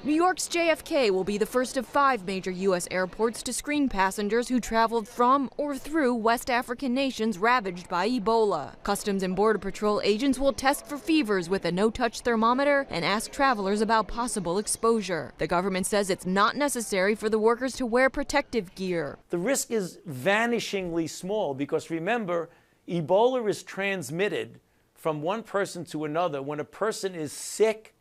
New York's JFK will be the first of 5 major U.S. airports to screen passengers who traveled from or through West African nations ravaged by Ebola. Customs and Border Patrol agents will test for fevers with a no-touch thermometer and ask travelers about possible exposure. The government says it's not necessary for the workers to wear protective gear. The risk is vanishingly small because remember, Ebola is transmitted from one person to another when a person is sick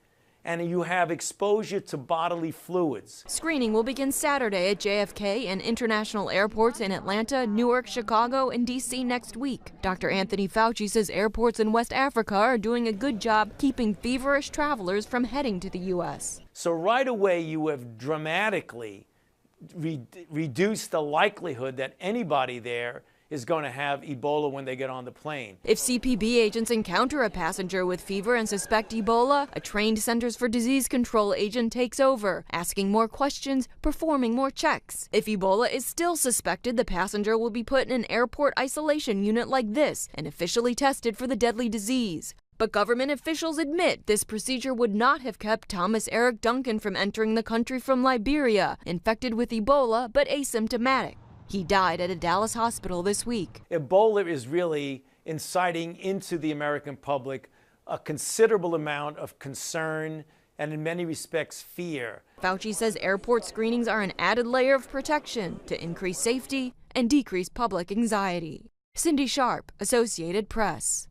and you have exposure to bodily fluids. Screening will begin Saturday at JFK and international airports in Atlanta, Newark, Chicago, and D.C. next week. Dr. Anthony Fauci says airports in West Africa are doing a good job keeping feverish travelers from heading to the U.S. So right away you have dramatically reduced the likelihood that anybody there is going to have Ebola when they get on the plane. If CPB agents encounter a passenger with fever and suspect Ebola, a trained Centers for Disease Control agent takes over, asking more questions, performing more checks. If Ebola is still suspected, the passenger will be put in an airport isolation unit like this and officially tested for the deadly disease. But government officials admit this procedure would not have kept Thomas Eric Duncan from entering the country from Liberia, infected with Ebola but asymptomatic. He died at a Dallas hospital this week. Ebola is really inciting into the American public a considerable amount of concern and in many respects fear. Fauci says airport screenings are an added layer of protection to increase safety and decrease public anxiety. Cindy Sharp, Associated Press.